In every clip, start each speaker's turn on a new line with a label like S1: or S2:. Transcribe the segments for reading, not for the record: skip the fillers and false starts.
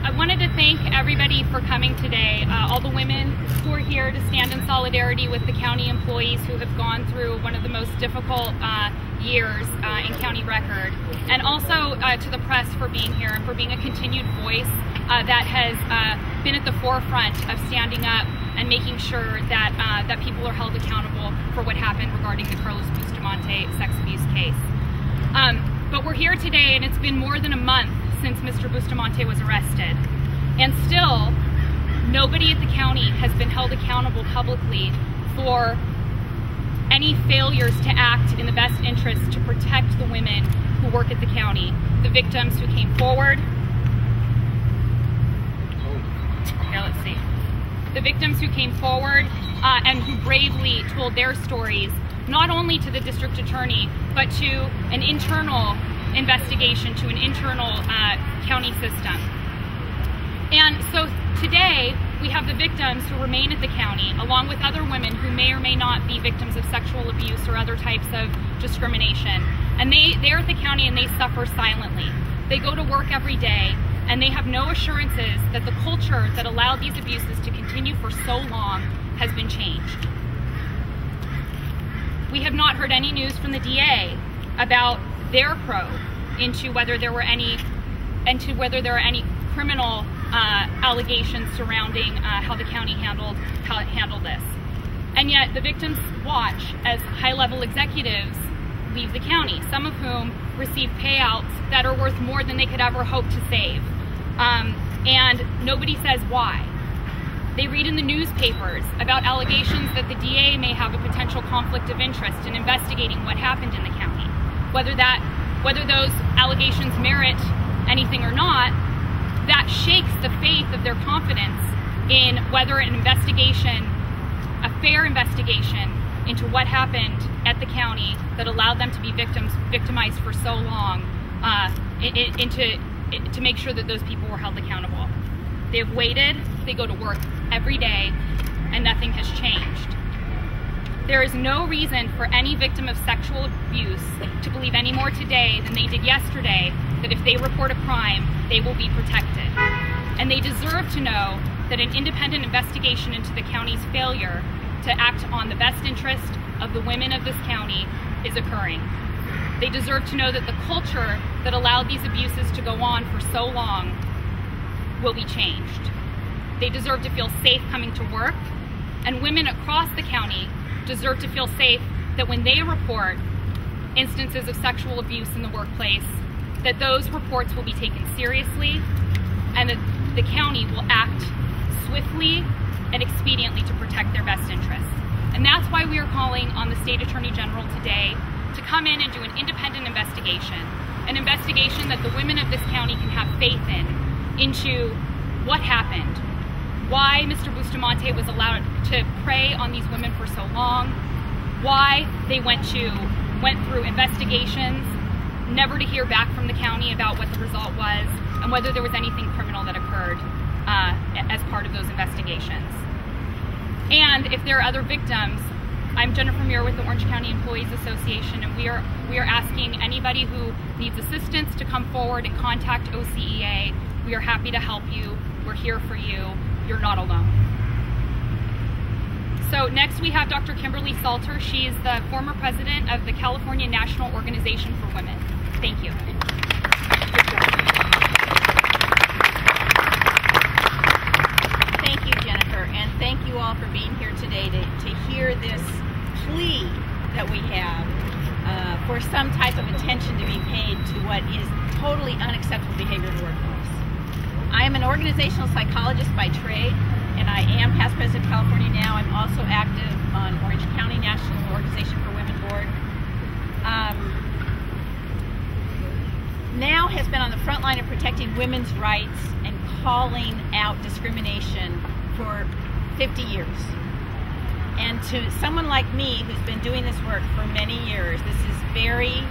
S1: I wanted to thank everybody for coming today, all the women who are here to stand in solidarity with the county employees who have gone through one of the most difficult years in county record, and also to the press for being here and for being a continued voice that has been at the forefront of standing up and making sure that that people are held accountable for what happened regarding the Carlos Bustamante sex abuse case. But we're here today, and it's been more than a month since Mr. Bustamante was arrested, and still nobody at the county has been held accountable publicly for any failures to act in the best interest to protect the women who work at the county, the victims who came forward. Here, let's see. The victims who came forward and who bravely told their stories, not only to the district attorney, but to an internal investigation, to an internal county system. And so today, we have the victims who remain at the county, along with other women who may or may not be victims of sexual abuse or other types of discrimination. And they're at the county and they suffer silently. They go to work every day, and they have no assurances that the culture that allowed these abuses to continue for so long has been changed. We have not heard any news from the DA about their probe into whether there were any criminal allegations surrounding how the county handled this. And yet the victims watch as high-level executives leave the county, some of whom receive payouts that are worth more than they could ever hope to save. And nobody says why. They read in the newspapers about allegations that the DA may have a potential conflict of interest in investigating what happened in the county. Whether those allegations merit anything or not, that shakes the faith of their confidence in whether an investigation, a fair investigation into what happened at the county that allowed them to be victimized for so long, to make sure that those people were held accountable. They have waited, they go to work every day, and nothing has changed. There is no reason for any victim of sexual abuse to believe any more today than they did yesterday that if they report a crime, they will be protected. And they deserve to know that an independent investigation into the county's failure to act on the best interest of the women of this county is occurring. They deserve to know that the culture that allowed these abuses to go on for so long will be changed. They deserve to feel safe coming to work, and women across the county deserve to feel safe that when they report instances of sexual abuse in the workplace, that those reports will be taken seriously and that the county will act swiftly and expediently to protect their best interests. And that's why we are calling on the State Attorney General today to come in and do an independent investigation, an investigation that the women of this county can have faith in, into what happened, why Mr. Bustamante was allowed to prey on these women for so long, why they went through investigations, never to hear back from the county about what the result was, and whether there was anything criminal that occurred as part of those investigations. And if there are other victims, I'm Jennifer Muir with the Orange County Employees Association, and we are asking anybody who needs assistance to come forward and contact OCEA. We are happy to help you. We're here for you. You're not alone. So next we have Dr. Kimberly Salter. She is the former president of the California National Organization for Women. Thank you.
S2: Thank you, Jennifer, and thank you all for being here today to hear this plea that we have for some type of attention to be paid to what is totally unacceptable behavior in the workplace. I am an organizational psychologist by trade, and I am past president of California now. I'm also active on Orange County National Organization for Women Board. Now has been on the front line of protecting women's rights and calling out discrimination for 50 years. And to someone like me who's been doing this work for many years, this is very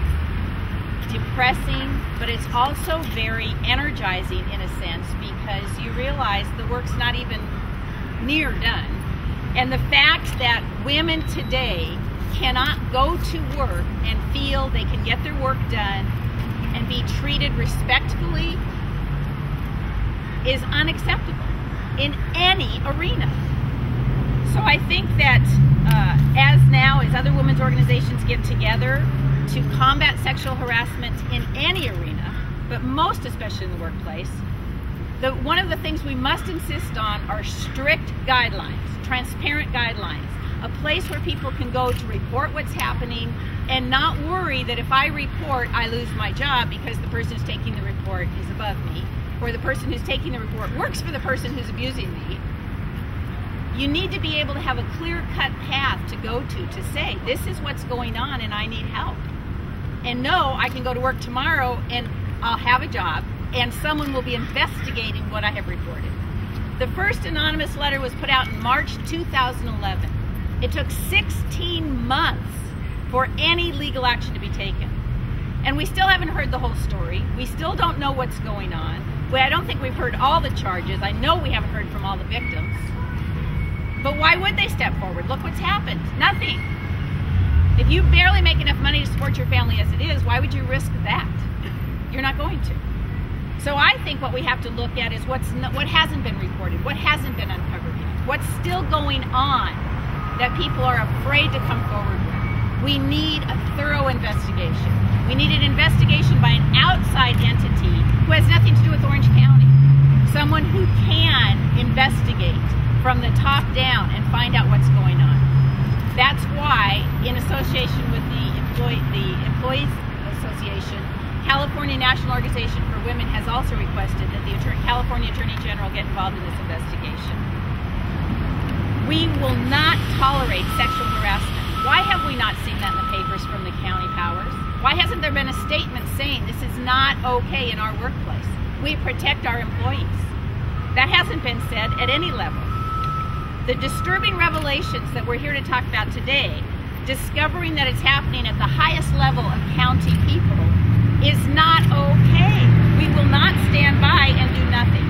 S2: depressing, but it's also very energizing in a sense, because you realize the work's not even near done. And the fact that women today cannot go to work and feel they can get their work done and be treated respectfully is unacceptable in any arena. So I think that as other women's organizations get together to combat sexual harassment in any arena, but most especially in the workplace, one of the things we must insist on are strict guidelines, transparent guidelines, a place where people can go to report what's happening and not worry that if I report, I lose my job because the person who's taking the report is above me, or the person who's taking the report works for the person who's abusing me. You need to be able to have a clear-cut path to go to say, this is what's going on and I need help. And no, I can go to work tomorrow and I'll have a job and someone will be investigating what I have reported. The first anonymous letter was put out in March 2011. It took 16 months for any legal action to be taken. And we still haven't heard the whole story. We still don't know what's going on. I don't think we've heard all the charges. I know we haven't heard from all the victims. But why would they step forward? Look what's happened. Nothing. If you barely make enough money to support your family as it is, why would you risk that? You're not going to. So I think what we have to look at is what hasn't been reported, what hasn't been uncovered yet, what's still going on that people are afraid to come forward with. We need a thorough investigation. We need an investigation by an outside entity who has nothing to do with Orange County. Someone who can investigate from the top down and find out what's going on. That's why, in association with the Employees Association, California National Organization for Women has also requested that the California Attorney General get involved in this investigation. We will not tolerate sexual harassment. Why have we not seen that in the papers from the county powers? Why hasn't there been a statement saying this is not okay in our workplace? We protect our employees. That hasn't been said at any level. The disturbing revelations that we're here to talk about today, discovering that it's happening at the highest level of county people, is not okay. We will not stand by and do nothing.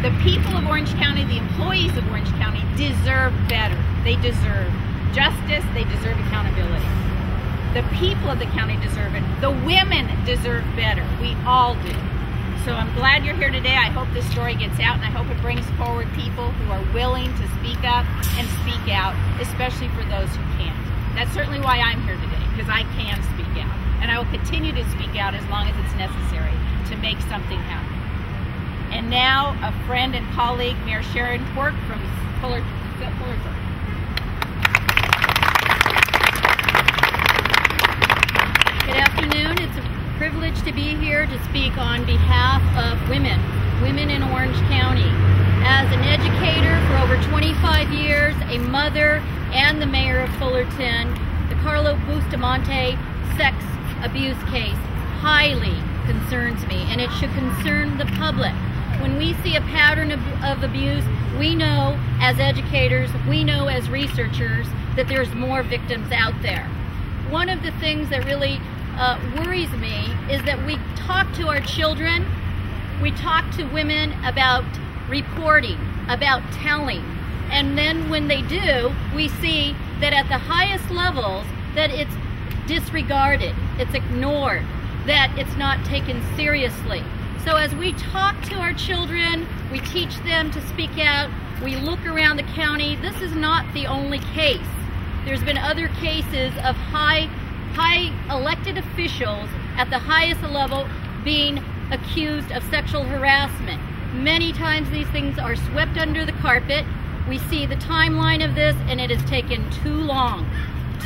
S2: The people of Orange County, the employees of Orange County, deserve better. They deserve justice. They deserve accountability. The people of the county deserve it. The women deserve better. We all do. So I'm glad you're here today. I hope this story gets out, and I hope it brings forward people who are willing to speak up and speak out, especially for those who can't. That's certainly why I'm here today, because I can speak out. And I will continue to speak out as long as it's necessary to make something happen. And now, a friend and colleague, Mayor Sharon Quirk from Fullerton.
S3: Good afternoon. It's a privilege to be here to speak on behalf of women in Orange County. As an educator for over 25 years, a mother, and the mayor of Fullerton, the Carlos Bustamante sex abuse case highly concerns me, and it should concern the public. When we see a pattern of abuse, we know as educators, we know as researchers that there's more victims out there. One of the things that really worries me is that we talk to our children, we talk to women about reporting, about telling, and then when they do, we see that at the highest levels that it's disregarded, it's ignored, that it's not taken seriously. So as we talk to our children, we teach them to speak out, we look around the county, this is not the only case. There's been other cases of high elected officials at the highest level being accused of sexual harassment. Many times these things are swept under the carpet. We see the timeline of this, and it has taken too long.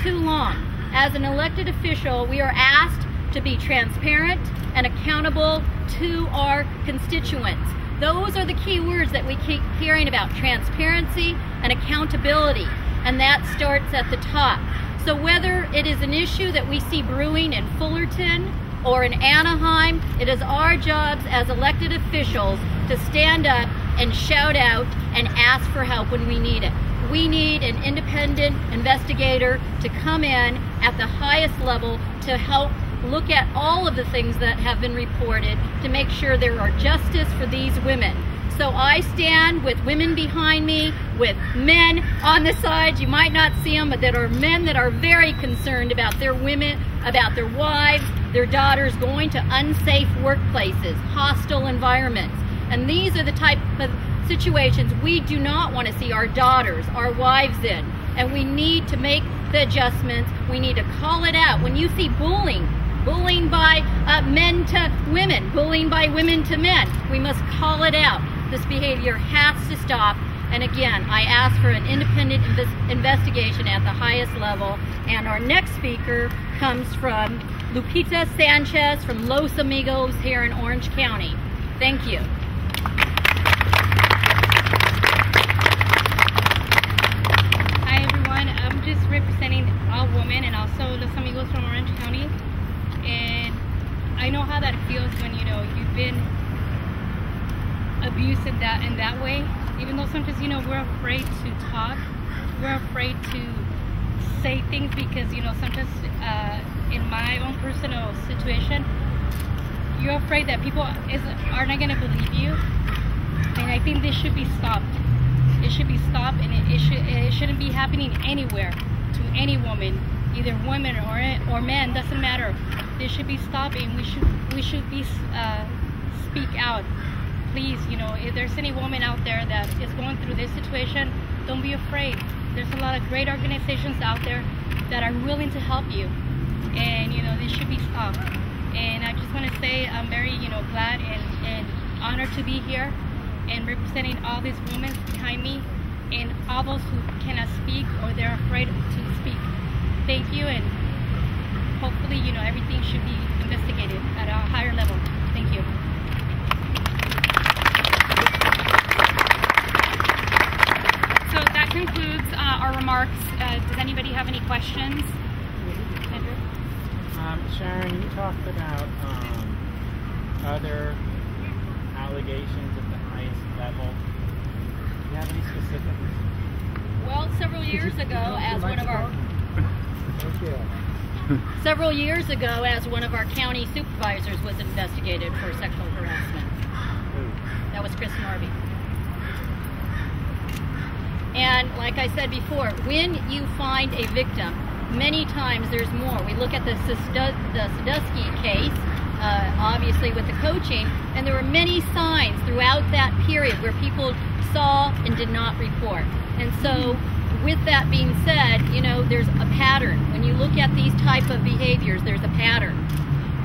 S3: Too long. As an elected official, we are asked to be transparent and accountable to our constituents. Those are the key words that we keep hearing about: transparency and accountability, and that starts at the top. So whether it is an issue that we see brewing in Fullerton or in Anaheim, it is our jobs as elected officials to stand up and shout out and ask for help when we need it. We need an independent investigator to come in at the highest level to help look at all of the things that have been reported to make sure there are justice for these women. So I stand with women behind me, with men on the sides, you might not see them, but that are men that are very concerned about their women, about their wives, their daughters going to unsafe workplaces, hostile environments. And these are the type of situations we do not want to see our daughters, our wives in. And we need to make the adjustments. We need to call it out. When you see bullying by men to women, bullying by women to men, we must call it out. This behavior has to stop. And again, I ask for an independent investigation at the highest level. And our next speaker comes from Lupita Sanchez from Los Amigos here in Orange County. Thank you.
S4: Hi everyone, I'm just representing all women and also Los Amigos from Orange County. And I know how that feels when you've been abused in that way. Even though sometimes we're afraid to talk, we're afraid to say things because sometimes in my own personal situation, you're afraid that people are not going to believe you. And I think this should be stopped. It should be stopped, and it shouldn't be happening anywhere to any woman, either women or men, doesn't matter. This should be stopped, and we should be speak out. Please, if there's any woman out there that is going through this situation, don't be afraid. There's a lot of great organizations out there that are willing to help you, and this should be stopped. And I just want to say I'm very glad and honored to be here and representing all these women behind me and all those who cannot speak or they're afraid to speak. Thank you, and hopefully everything should be investigated at a higher level. Thank you.
S1: So that concludes our remarks. Does anybody have any questions? Andrew?
S5: Sharon, you talked about other allegations at the highest level. Do you have any specifics?
S3: Well, several years ago, as one of our county supervisors was investigated for sexual harassment. That was Chris Norby. And like I said before, when you find a victim, many times there's more. We look at the Sadusky case, obviously with the coaching, and there were many signs throughout that period where people saw and did not report. And so with that being said, there's a pattern. When you look at these type of behaviors, there's a pattern.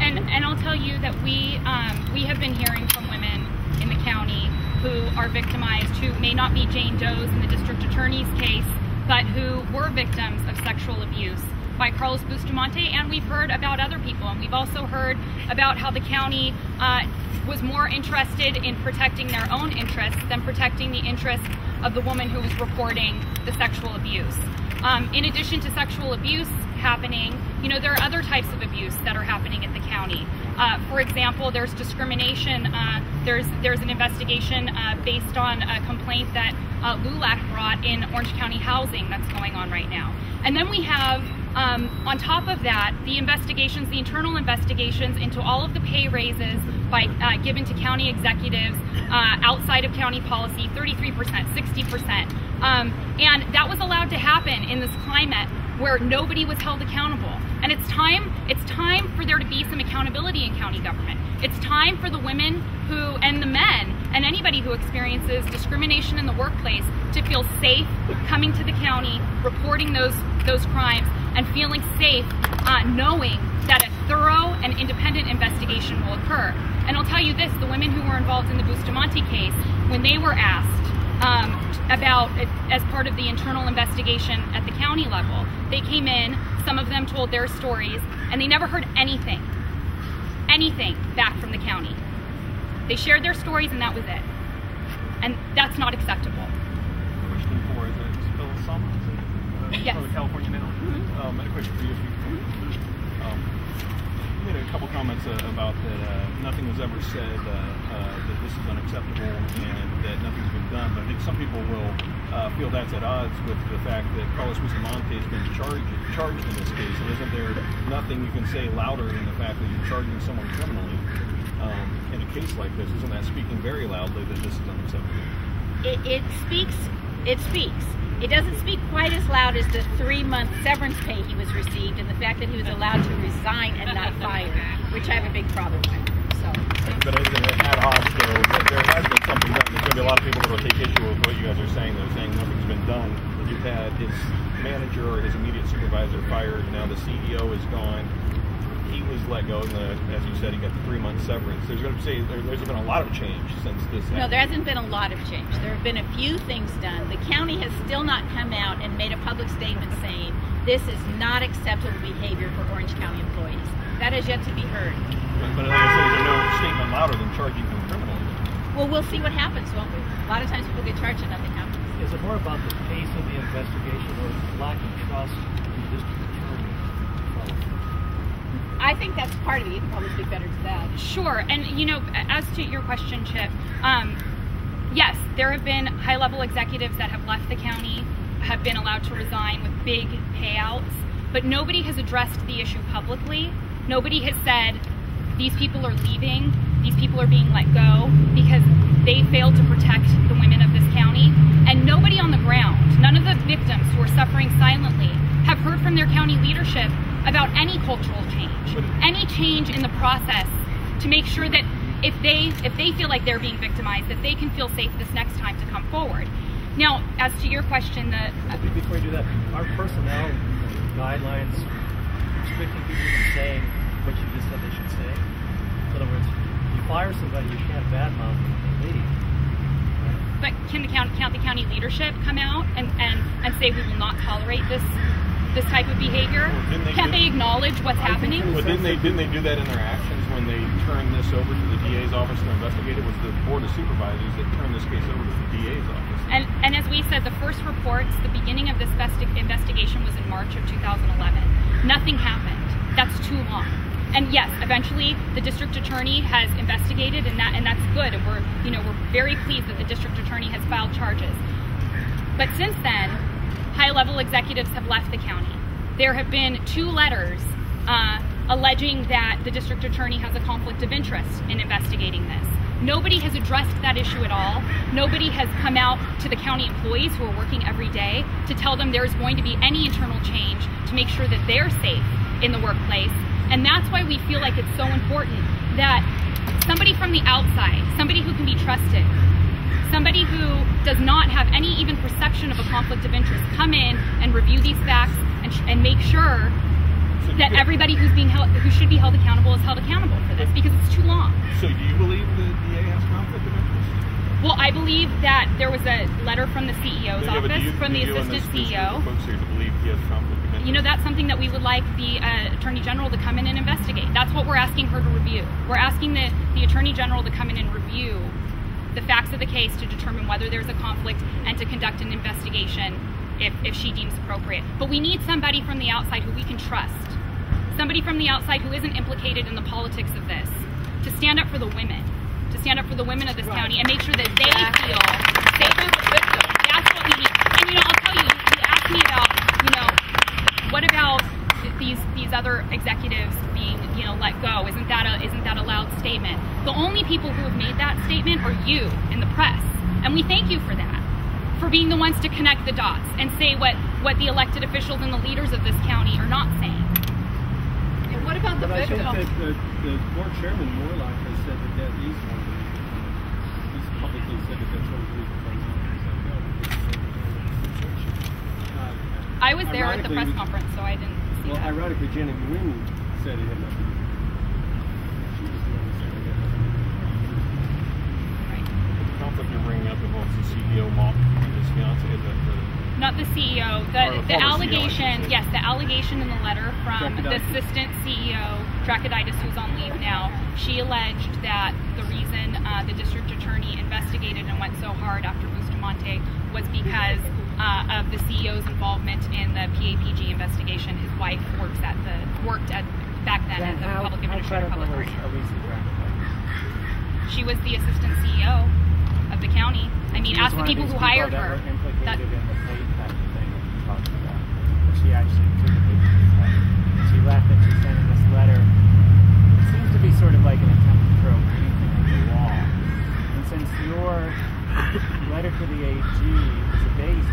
S1: And I'll tell you that we have been hearing from women in the county who are victimized, who may not be Jane Doe's in the district attorney's case, but who were victims of sexual abuse by Carlos Bustamante, and we've heard about other people. And we've also heard about how the county was more interested in protecting their own interests than protecting the interests of the woman who was reporting the sexual abuse. In addition to sexual abuse happening, there are other types of abuse that are happening at the county. For example, there's discrimination. There's an investigation based on a complaint that LULAC brought in Orange County Housing that's going on right now. And then we have, on top of that, the investigations, the internal investigations into all of the pay raises given to county executives outside of county policy, 33%, 60%. And that was allowed to happen in this climate where nobody was held accountable. And it's time for there to be some accountability in county government. It's time for the women and the men and anybody who experiences discrimination in the workplace to feel safe coming to the county, reporting those crimes, and feeling safe knowing that a thorough and independent investigation will occur. And I'll tell you this, the women who were involved in the Bustamante case, when they were asked about it as part of the internal investigation at the county level, they came in, some of them told their stories, and they never heard anything back from the county. They shared their stories and that was it. And that's not acceptable.
S6: Question for is Bill Summers?
S1: Yes.
S6: From the California Now. I had a question for you. You made a couple comments about that nothing was ever said, that this is unacceptable and that nothing's been done. But I think some people will feel that's at odds with the fact that Carlos Bustamante has been charged in this case. And isn't there nothing you can say louder than the fact that you're charging someone criminally in a case like this? Isn't that speaking very loudly that this is unacceptable?
S2: It speaks. It doesn't speak quite as loud as the 3-month severance pay he was received and the fact that he was allowed to resign and not fired, which I have a big problem with. so.
S6: But as an ad hoc, so there has been something done. There's going to be a lot of people that will take issue with what you guys are saying. They're saying nothing's been done. You've had his manager or his immediate supervisor fired. Now the CEO is gone. He was let go, and as you said, he got the 3-month severance. There's going to say there's been a lot of change since this happened.
S2: No, there hasn't been a lot of change. There have been a few things done. The county has still not come out and made a public statement saying this is not acceptable behavior for Orange County employees. That has yet to be heard.
S6: But like I said, there's no statement louder than charging them criminally.
S2: Well, we'll see what happens, won't we? A lot of times people get charged and nothing happens.
S7: Is it more about the pace of the investigation or lack of trust in the district attorney?
S2: I think that's part of it. You can probably speak better to that.
S1: Sure, and as to your question, Chip, yes, there have been high-level executives that have left the county, have been allowed to resign with big payouts, but nobody has addressed the issue publicly. Nobody has said, these people are leaving, these people are being let go because they failed to protect the women of this county, and nobody on the ground, none of the victims who are suffering silently, have heard from their county leadership about any cultural change, any change in the process to make sure that if they feel like they're being victimized, that they can feel safe this next time to come forward. Now, as to your question,
S7: before you do that, are personnel guidelines restricting people from saying what you just said they should say? In other words, you fire somebody, you can't badmouth and leave.
S1: But can the county leadership come out and say we will not tolerate this type of behavior? Can't they acknowledge what's happening?
S6: But didn't they do that in their actions when they turned this over to the DA's office to investigate? It was the Board of Supervisors that turned this case over to the DA's office.
S1: And as we said, the first reports, the beginning of this investigation was in March of 2011. Nothing happened. That's too long. And yes, eventually the district attorney has investigated, and that's good. And we're very pleased that the district attorney has filed charges. But since then, high-level executives have left the county. There have been 2 letters alleging that the district attorney has a conflict of interest in investigating this. Nobody has addressed that issue at all. Nobody has come out to the county employees who are working every day to tell them there is going to be any internal change to make sure that they're safe in the workplace. And that's why we feel like it's so important that somebody from the outside, somebody who can be trusted, somebody who does not have any even perception of a conflict of interest, come in and review these facts and make sure that everybody who should be held accountable is held accountable for this, because it's too long.
S6: So do you believe the DA has conflict of interest?
S1: Well, I believe that there was a letter from the CEO's office, from the assistant CEO.
S6: Folks here to believe he has conflict of interest?
S1: That's something that we would like the Attorney General to come in and investigate. That's what we're asking her to review. We're asking the Attorney General to come in and review the facts of the case to determine whether there's a conflict and to conduct an investigation if she deems appropriate. But we need somebody from the outside who we can trust. Somebody from the outside who isn't implicated in the politics of this, to stand up for the women, of this county, and make sure that they feel safer with them. That's what we need. And I'll tell you, you asked me about, what about these other executives being, let go? Isn't that a loud statement? The only people who have made that statement are you and the press, and we thank you for that, for being the ones to connect the dots and say what the elected officials and the leaders of this county are not saying.
S2: And what about the victims?
S8: I think that the board chairman Morlock has said that he's one of the reasons. He's publicly said that that's one of the reasons why he's not.
S1: I was there at the press conference, so I didn't see that.
S8: Well, ironically, Janet Green said it had nothing to do with it. She was the one who said it had nothing to do with it.
S1: Right.
S6: The conflict you're bringing up involves the CEO and his fiance.
S1: Not the CEO. The allegation, yes, the allegation in the letter from the assistant CEO, Dracoditis, who's on leave now, she alleged that the reason the district attorney investigated and went so hard after Bustamante was because of the CEO's involvement in the PAPG investigation. His wife worked back then at the Public Administrator Public Guardian. She was the assistant CEO of the county. I mean, ask the people who hired her.
S5: Implicated in the pay cut thing that you talked about. She actually took a big pay cut. She left and she sent in this letter. It seems to be sort of like an attempt to throw anything at the wall. And since your letter to the AG is based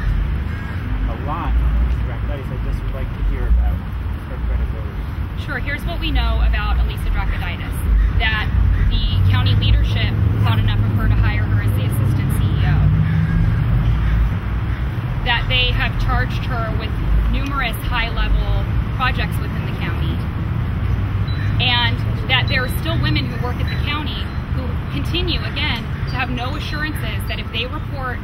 S5: a lot on those Dracoditis, I just would like to hear about her credibility.
S1: Sure, here's what we know about Elisa Dracoditis. That the county leadership thought enough of her to hire her as the assistant CEO. That they have charged her with numerous high-level projects within the county. And that there are still women who work at the county who continue, again, to have no assurances that if they report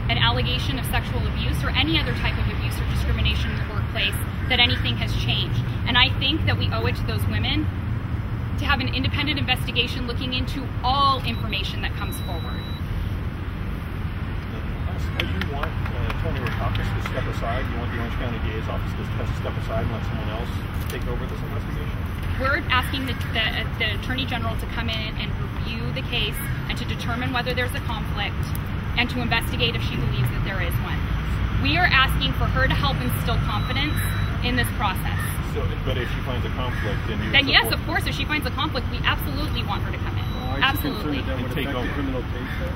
S1: an allegation of sexual abuse or any other type of abuse or discrimination in the workplace, that anything has changed. And I think that we owe it to those women to have an independent investigation looking into all information that comes forward.
S6: Do you want Tony Ratakis to step aside? Do you want the Orange County DA's office to step aside and let someone else take over this investigation?
S1: We're asking the Attorney General to come in and review the case and to determine whether there's a conflict and to investigate if she believes that there is one. We are asking for her to help instill confidence in this process.
S6: So, but if she finds a conflict,
S1: then yes, of course, if she finds a conflict, we absolutely want her to come in. Absolutely.
S8: That would affect the criminal case then?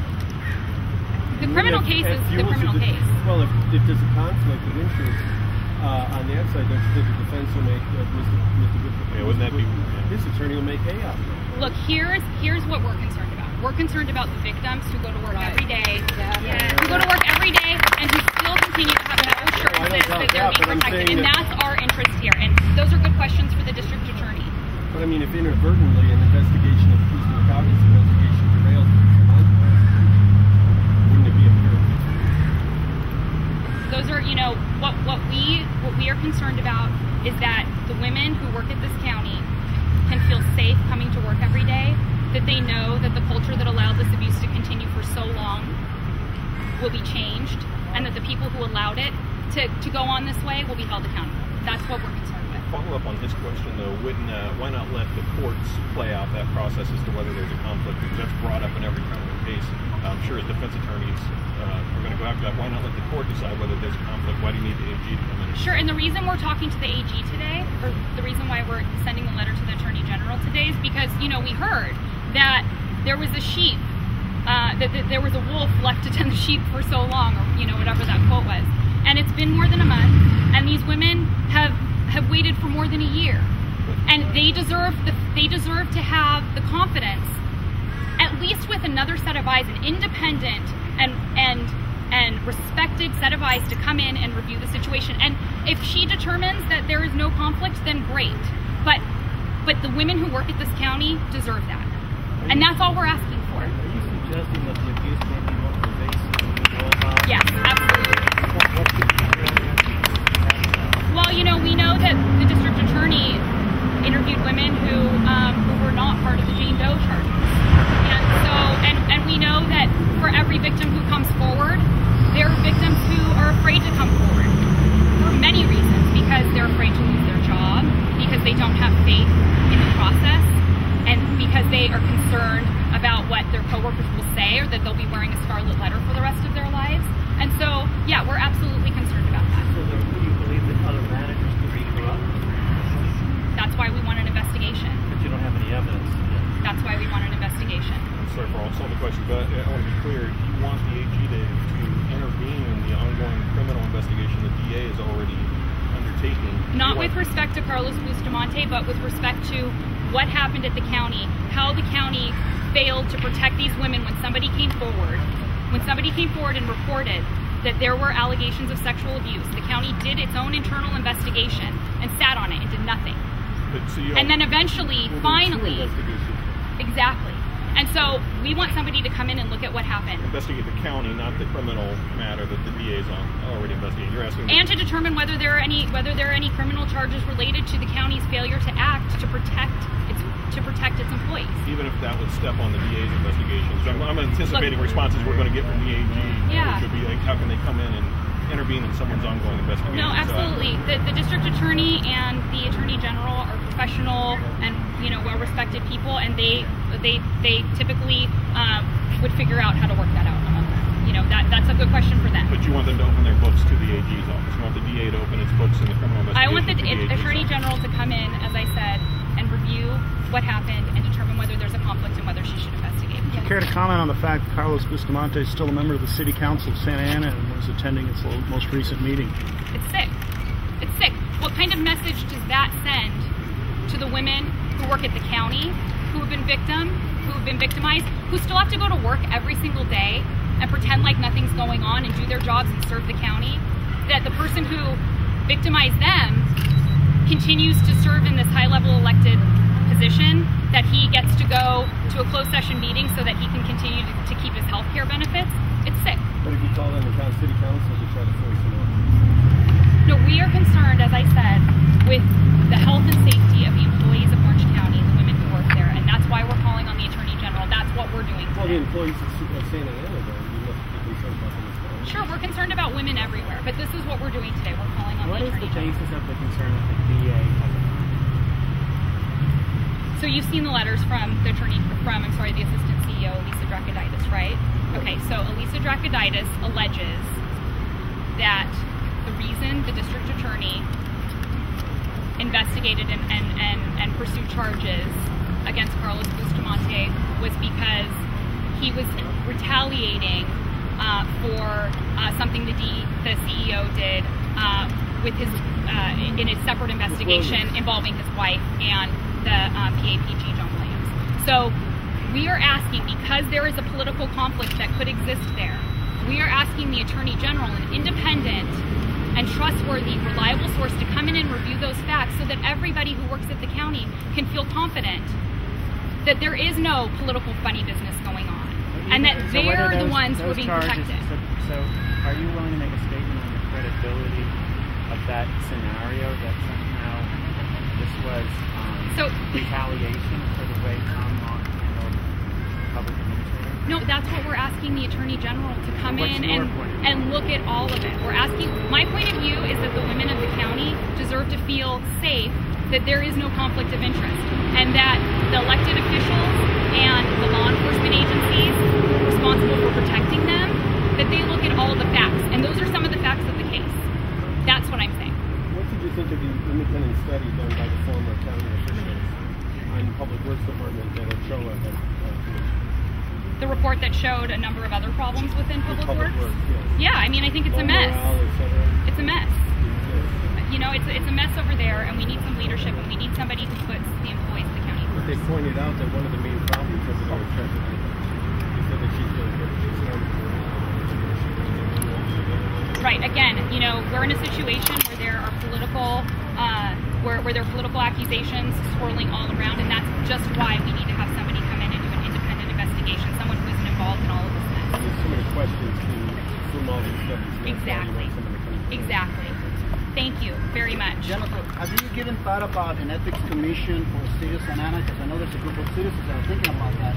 S1: The criminal case is the criminal case.
S8: Well, if there's a conflict of interest on that side, don't you think the defense will make
S6: wouldn't that be?
S8: His attorney will make hay out of it.
S1: Look, here's what we're concerned about. We're concerned about the victims who go to work every day, who go to work every day, and who still continue to have no assurances that they're being protected. And that's our interest here. And those are good questions for the district attorney.
S8: But I mean, if inadvertently an investigation of Mr. McCauley's investigation derails, wouldn't it be imperative?
S1: Those are, what we are concerned about is that the women who work at this county can feel safe coming to work every day, that they know that the culture that allowed this abuse to continue for so long will be changed, and that the people who allowed it to go on this way will be held accountable. That's what we're concerned with.
S6: Follow up on his question though, why not let the courts play out that process as to whether there's a conflict? Because that's brought up in every criminal case. I'm sure as defense attorneys are going to go after that. Why not let the court decide whether there's a conflict? Why do you need the AG to come in?
S1: Sure, and the reason we're talking to the AG today, or the reason why we're sending a letter to the Attorney General today, is because, we heard that there was a sheep, that there was a wolf left to tend the sheep for so long, or, whatever that quote was. And it's been more than a month, and these women have waited for more than a year. And they deserve to have the confidence, at least with another set of eyes, an independent and respected set of eyes to come in and review the situation. And if she determines that there is no conflict, then great. But the women who work at this county deserve that. And that's all we're asking for.
S7: Are you suggesting that the abuse may be more pervasive?
S1: Yes, absolutely. Well, we know that the district attorney interviewed women who were not part of the Jane Doe charges. And we know that for every victim who comes forward, there are victims who are afraid to come forward for many reasons, because they're afraid to lose their job, because they don't have faith in the process, and because they are concerned about what their coworkers will say, or that they'll be wearing a scarlet letter for the rest of their lives. And so, yeah, we're absolutely concerned about that.
S7: So do you believe that other managers could be corrupt?
S1: That's why we want an investigation.
S7: But you don't have any evidence.
S1: That's why we want an investigation.
S6: I'm sorry for all some of the questions, but I want to be clear. Do you want the AG to intervene in the ongoing criminal investigation the DA is already undertaking?
S1: Not with respect to Carlos Bustamante, but with respect to what happened at the county, how the county failed to protect these women when somebody came forward. When somebody came forward and reported that there were allegations of sexual abuse, the county did its own internal investigation and sat on it and did nothing. And then eventually, finally, exactly. And so we want somebody to come in and look at what happened.
S6: Investigate the county, not the criminal matter that the DA is already investigating. You're asking,
S1: and to determine whether there are any criminal charges related to the county's failure to act to protect its employees.
S6: Even if that would step on the DA's investigations. I'm anticipating responses we're going to get from the AG.
S1: Yeah.
S6: Which would be like, how can they come in and intervene in someone's ongoing investigation?
S1: No, absolutely. The district attorney and the attorney general are professional and well-respected people, and they typically would figure out how to work that out among them. That's a good question for them.
S6: But you want them to open their books to the AG's office. You want the DA to open its books in the criminal investigation.
S1: I want the attorney general to come in, as I said, and review what happened and determine whether there's a conflict and whether she should investigate.
S9: Do you care to comment on the fact that Carlos Bustamante is still a member of the City Council of Santa Ana and was attending its most recent meeting?
S1: It's sick. It's sick. What kind of message does that send to the women who work at the county, who who have been victimized, who still have to go to work every single day and pretend like nothing's going on and do their jobs and serve the county, that the person who victimized them continues to serve in this high-level elected position, that he gets to go to a closed session meeting so that he can continue to keep his health care benefits. It's sick.
S8: But if you call in the city council to try to force him on?
S1: No, we are concerned, as I said, with the health and safety of the employees of Orange County, the women who work there, and that's why we're calling on the Attorney General. That's what we're doing today.
S8: Well, the employees of Santa Ana, though, you must be concerned about them as well.
S1: Sure, we're concerned about women everywhere, but this is what we're doing today. We're calling on
S5: What
S1: the
S5: is
S1: Attorney
S5: the
S1: General.
S5: basis of the concern that the VA has a
S1: So you've seen the letters from the Assistant CEO, Elisa Dracoditis, right? Okay, so Elisa Dracoditis alleges that the reason the district attorney investigated and pursued charges against Carlos Bustamante was because he was retaliating for something the CEO did with his in a separate investigation involving his wife and the PAPG John Williams. So we are asking, because there is a political conflict that could exist there, we are asking the Attorney General, an independent and trustworthy, reliable source, to come in and review those facts so that everybody who works at the county can feel confident that there is no political funny business going on, and that they're the ones who are being protected.
S5: So are you willing to make a statement on the credibility of that scenario, that somehow this was retaliation for the way Tom handled public administrator?
S1: No, that's what we're asking the Attorney General to come in and look at all of it. We're asking, my point of view is that the women of the county deserve to feel safe, that there is no conflict of interest, and that the elected officials and the law enforcement agencies responsible for protecting them, that they look at all of the facts. And those are some of the facts of the case. That's what I'm saying.
S8: What did you think of the independent study done by the former county officials on Public Works Department that OCEA had commissioned?
S1: The report that showed a number of other problems within Public Works?
S8: Yes.
S1: Yeah, I mean, I think it's a mess.
S8: Morale,
S1: it's a mess. Yes. You know, it's a mess over there, and we need some leadership, and we need somebody who puts the employees of the county first.
S8: But they pointed out that one of the main problems was that they said that she's going to get
S1: Right. Again, you know, we're in a situation where there are political, where there are political accusations swirling all around, and that's just why we need to have somebody come in and do an independent investigation, someone who isn't involved in all of this mess.
S8: There's so many questions from all these studies.
S1: Exactly. Exactly. Thank you very much.
S9: Jennifer, have you given thought about an ethics commission for the city of Santa Ana? Because I know there's a group of citizens that are thinking about that,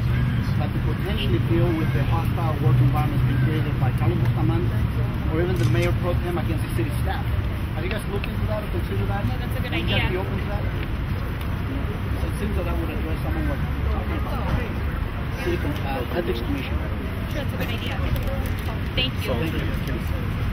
S9: but to potentially deal with the hostile work environment being created by Carlos Bustamante or even the mayor pro tem against the city staff. Have you guys looked into that or considered that?
S1: No, that's a good idea.
S9: Would you guys be open to that? So it seems that would address some of what we're talking about. City ethics commission.
S1: Sure, that's a good idea. Thank you.
S8: Thank you.